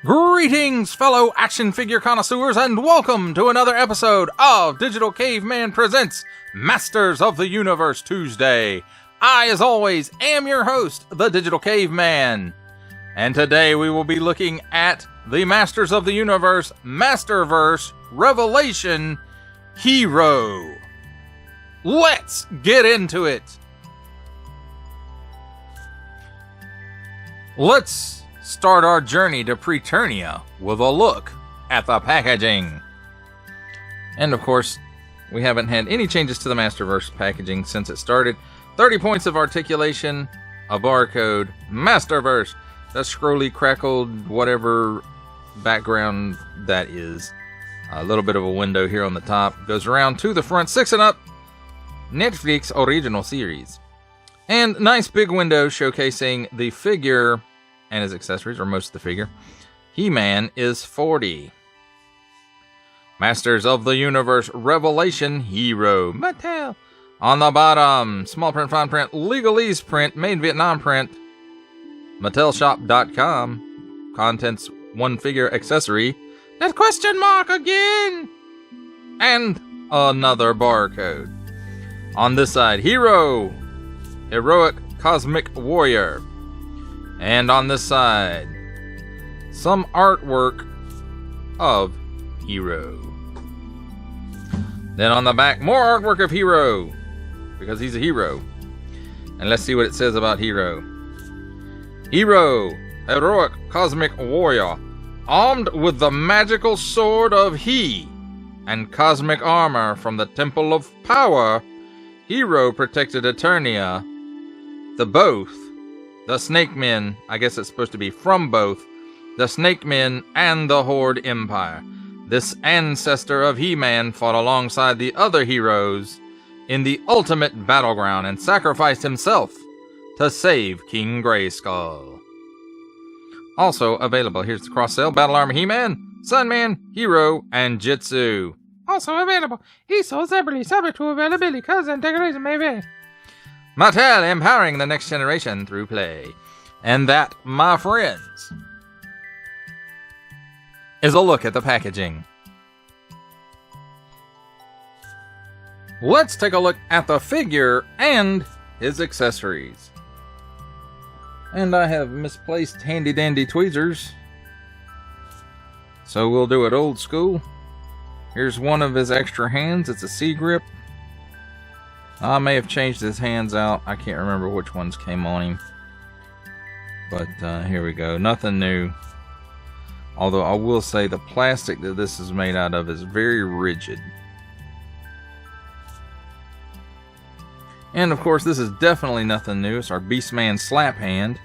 Greetings, fellow action figure connoisseurs, and welcome to another episode of Digital Caveman Presents Masters of the Universe Tuesday. I, as always, am your host, the Digital Caveman. And today we will be looking at the Masters of the Universe Masterverse Revelation He-Ro. Let's get into it. Let's start our journey to Preternia with a look at the packaging. And of course, we haven't had any changes to the Masterverse packaging since it started. 30 points of articulation, a barcode, Masterverse, the scrolly, crackled, whatever background that is. A little bit of a window here on the top. Goes around to the front, 6 and up. Netflix original series. And nice big window showcasing the figure and his accessories, or most of the figure. He-Man is 40. Masters of the Universe Revelation He-Ro. Mattel. On the bottom, small print, fine print, legalese print, made in Vietnam print. MattelShop.com. Contents, one figure accessory. That question mark again. And another barcode. On this side, He-Ro. Heroic Cosmic Warrior. And on this side, some artwork of He-Ro. Then on the back, more artwork of He-Ro, because he's a hero. And let's see what it says about He-Ro. He-Ro, heroic cosmic warrior, armed with the magical sword of He and cosmic armor from the Temple of Power, He-Ro protected Eternia, the Snake Men, I guess it's supposed to be from both, the Snake Men and the Horde Empire. This ancestor of He-Man fought alongside the other heroes in the ultimate battleground and sacrificed himself to save King Grayskull. Also available, here's the cross-sell, Battle Armor He-Man, Sunman, He-Ro, and Jitsu. Also available, ESO, Zebra, subject to availability, because integration may vary. Mattel, empowering the next generation through play. And that, my friends, is a look at the packaging. Let's take a look at the figure and his accessories. And I have misplaced handy dandy tweezers, so we'll do it old school. Here's one of his extra hands. It's a C-grip. I may have changed his hands out. I can't remember which ones came on him. But here we go. Nothing new. Although I will say the plastic that this is made out of is very rigid. And of course, this is definitely nothing new. It's our Beastman slap hand.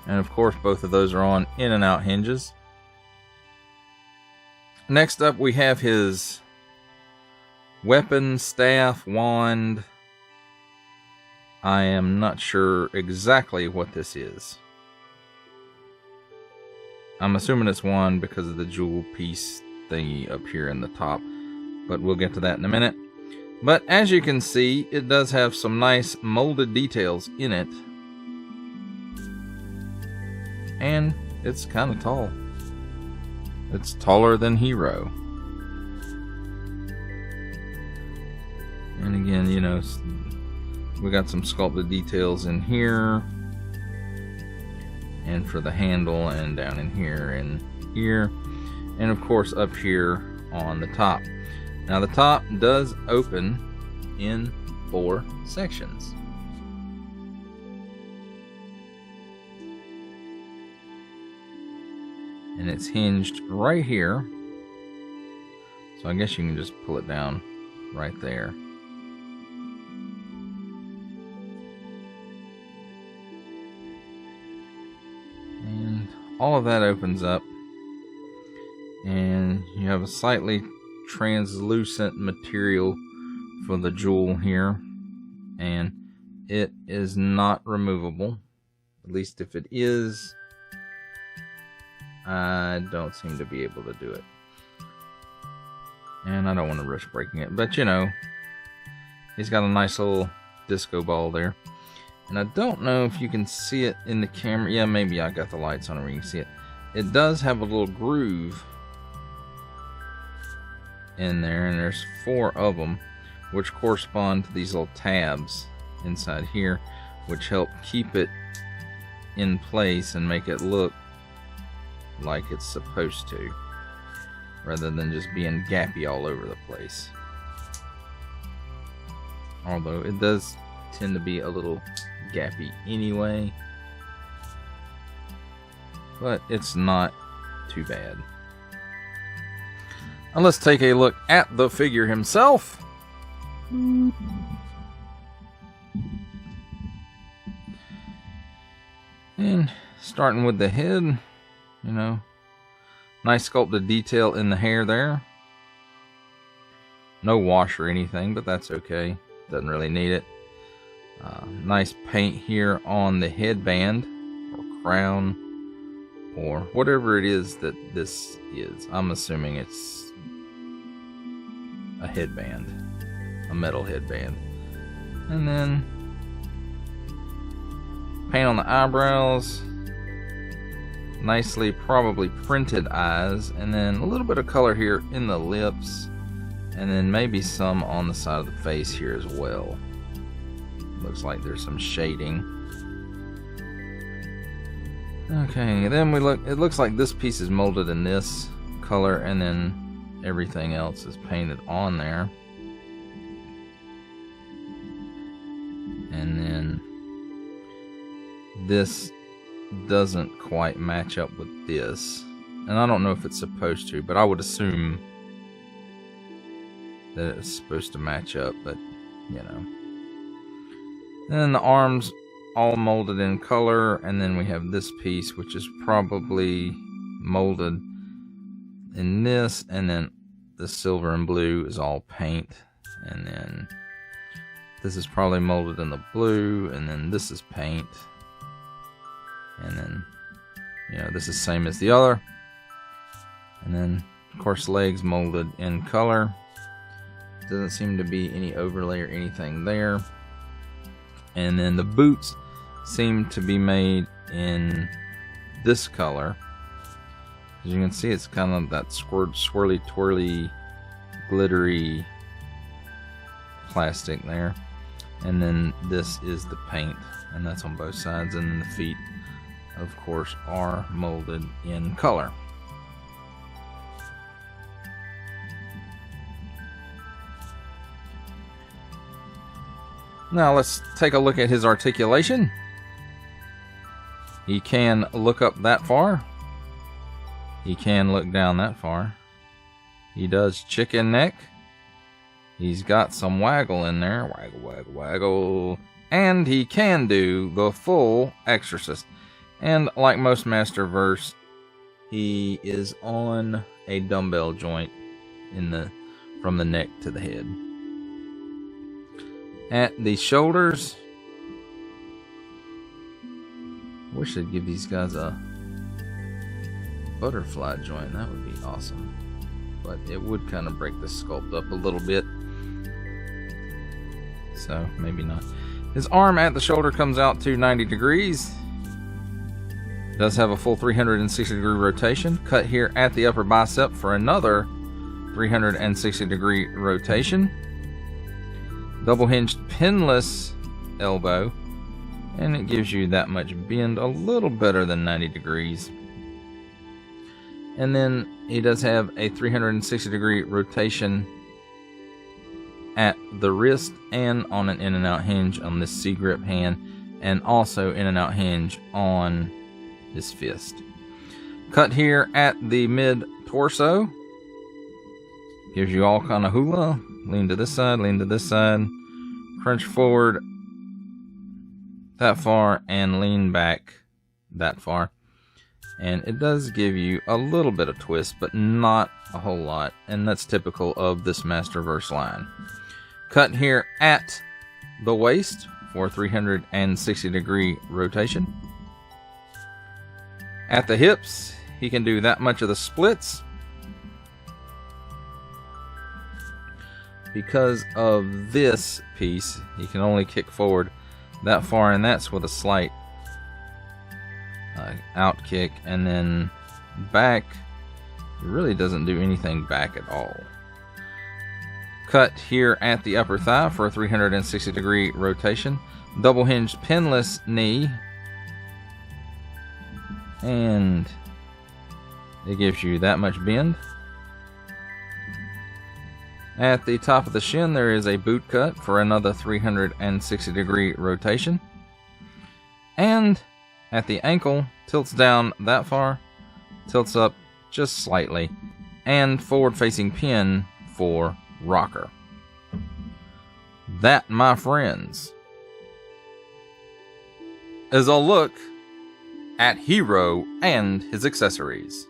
And of course, both of those are on in and out hinges. Next up, we have his weapon, staff, wand. I am not sure exactly what this is. I'm assuming it's wand because of the jewel piece thingy up here in the top. But we'll get to that in a minute. But as you can see, it does have some nice molded details in it. And it's kind of tall. It's taller than He-Ro. And again, you know, we got some sculpted details in here. And for the handle, and down in here, and here. And of course up here on the top. Now the top does open in 4 sections. And it's hinged right here. So I guess you can just pull it down right there. And all of that opens up. And you have a slightly translucent material for the jewel here. And it is not removable. At least if it is, I don't seem to be able to do it. And I don't want to rush breaking it. But you know, he's got a nice little disco ball there. And I don't know if you can see it in the camera. Yeah, maybe I got the lights on it where you can see it. It does have a little groove in there, and there's 4 of them, which correspond to these little tabs inside here, which help keep it in place and make it look like it's supposed to, rather than just being gappy all over the place. Although it does tend to be a little gappy anyway, but it's not too bad. Now let's take a look at the figure himself. And starting with the head, you know, nice sculpted detail in the hair there. No wash or anything, but that's okay. Doesn't really need it. Nice paint here on the headband or crown or whatever it is that this is. I'm assuming it's a headband, a metal headband. And then paint on the eyebrows, nicely probably printed eyes, and then a little bit of color here in the lips, and then maybe some on the side of the face here as well. Looks like there's some shading. Okay, then we look, it looks like this piece is molded in this color, and then everything else is painted on there. And then this doesn't quite match up with this. And I don't know if it's supposed to, but I would assume that it's supposed to match up, but you know. And then the arms all molded in color, and then we have this piece which is probably molded in this, and then the silver and blue is all paint, and then this is probably molded in the blue, and then this is paint, and then, you know, this is same as the other, and then of course legs molded in color. Doesn't seem to be any overlay or anything there. And then the boots seem to be made in this color. As you can see, it's kind of that swirly twirly glittery plastic there. And then this is the paint, and that's on both sides. And then the feet, of course, are molded in color. Now let's take a look at his articulation. He can look up that far. He can look down that far. He does chicken neck. He's got some waggle in there. Waggle, waggle, waggle. And he can do the full exorcist. And like most Masterverse, he is on a dumbbell joint from the neck to the head. At the shoulders, I wish they'd give these guys a butterfly joint. That would be awesome. But it would kind of break the sculpt up a little bit. So maybe not. His arm at the shoulder comes out to 90 degrees. Does have a full 360 degree rotation. Cut here at the upper bicep for another 360 degree rotation. Double hinged pinless elbow, and it gives you that much bend, a little better than 90 degrees. And then he does have a 360 degree rotation at the wrist and on an in and out hinge on this C grip hand, and also in and out hinge on his fist. Cut here at the mid torso, gives you all kind of hula. Lean to this side, lean to this side, crunch forward that far, and lean back that far. And it does give you a little bit of twist, but not a whole lot, and that's typical of this Masterverse line. Cut here at the waist for 360 degree rotation. At the hips, he can do that much of the splits. Because of this piece, he can only kick forward that far, and that's with a slight out kick, and then back, it really doesn't do anything back at all. Cut here at the upper thigh for a 360 degree rotation. Double hinge pinless knee, and it gives you that much bend. At the top of the shin, there is a boot cut for another 360 degree rotation. And at the ankle, tilts down that far, tilts up just slightly, and forward facing pin for rocker. That, my friends, is a look at He-Ro and his accessories.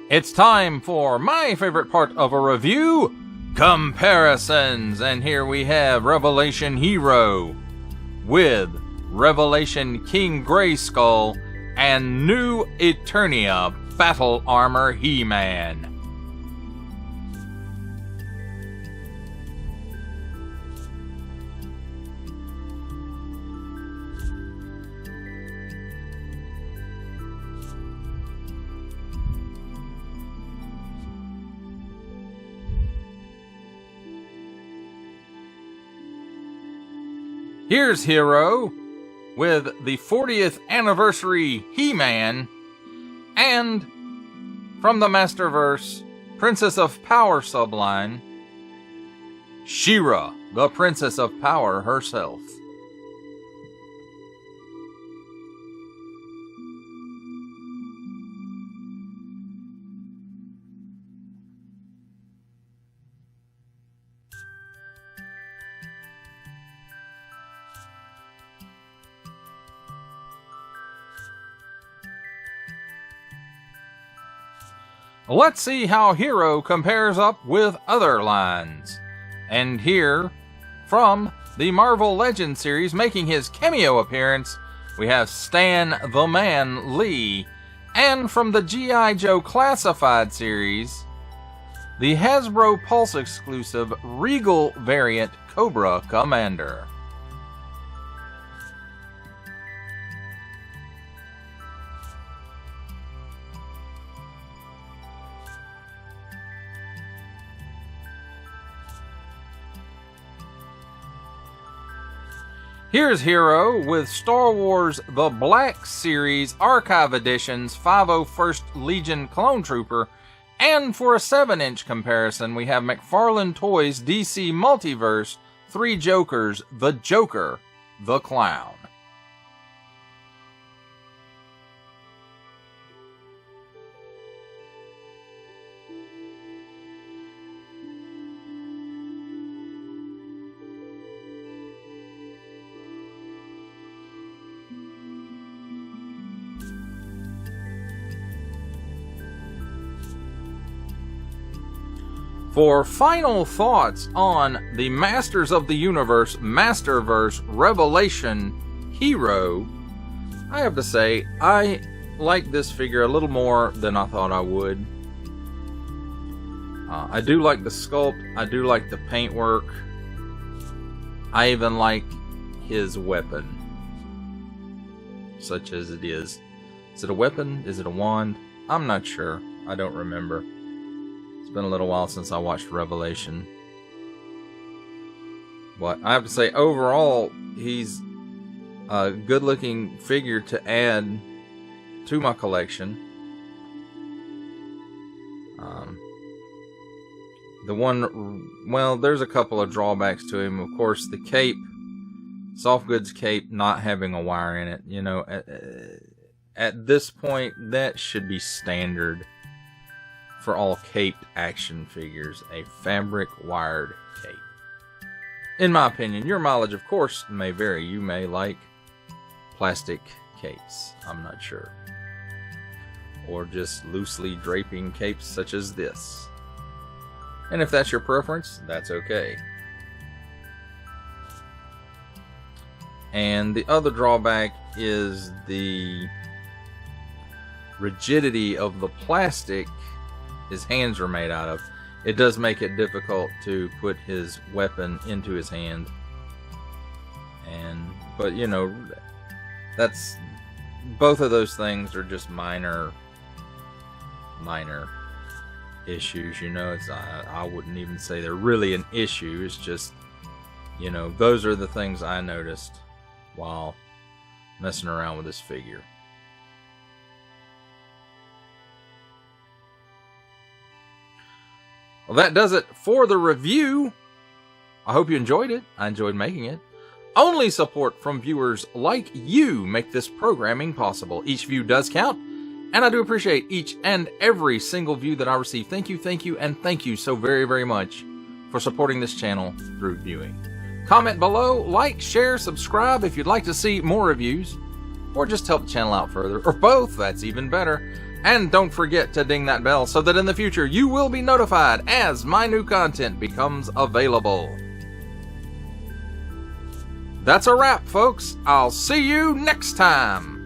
It's time for my favorite part of a review, comparisons. And here we have Revelation He-Ro with Revelation King Grayskull and New Eternia Battle Armor He-Man. Here's He-Ro with the 40th anniversary He-Man, and from the Masterverse Princess of Power subline, She-Ra, the Princess of Power herself. Let's see how He-Ro compares up with other lines. And here, from the Marvel Legends series, making his cameo appearance, we have Stan the Man Lee. And from the G.I. Joe Classified series, the Hasbro Pulse exclusive Regal variant Cobra Commander. Here's He-Ro with Star Wars The Black Series Archive Edition's 501st Legion Clone Trooper, and for a 7-inch comparison, we have McFarlane Toys DC Multiverse 3 Jokers, The Joker, The Clown. For final thoughts on the Masters of the Universe Masterverse Revelation He-Ro, I have to say I like this figure a little more than I thought I would. I do like the sculpt, I do like the paintwork, I even like his weapon, such as it is. Is it a weapon? Is it a wand? I'm not sure. I don't remember. It's been a little while since I watched Revelation. But I have to say, overall, he's a good-looking figure to add to my collection. There's a couple of drawbacks to him. Of course, the cape, soft goods cape, not having a wire in it. You know, at this point, that should be standard for all caped action figures, a fabric wired cape. In my opinion, your mileage, of course, may vary. You may like plastic capes, I'm not sure. Or just loosely draping capes such as this. And if that's your preference, that's okay. And the other drawback is the rigidity of the plastic his hands are made out of. It does make it difficult to put his weapon into his hand. But, you know, that's... both of those things are just minor issues, you know. It's I wouldn't even say they're really an issue. It's just, you know, those are the things I noticed while messing around with this figure. Well, that does it for the review. I hope you enjoyed it. I enjoyed making it. Only support from viewers like you make this programming possible. Each view does count, and I do appreciate each and every single view that I receive. Thank you, and thank you so very, very much for supporting this channel through viewing. Comment below, like, share, subscribe if you'd like to see more reviews, or just help the channel out further, or both, that's even better. And don't forget to ding that bell so that in the future you will be notified as my new content becomes available. That's a wrap, folks. I'll see you next time.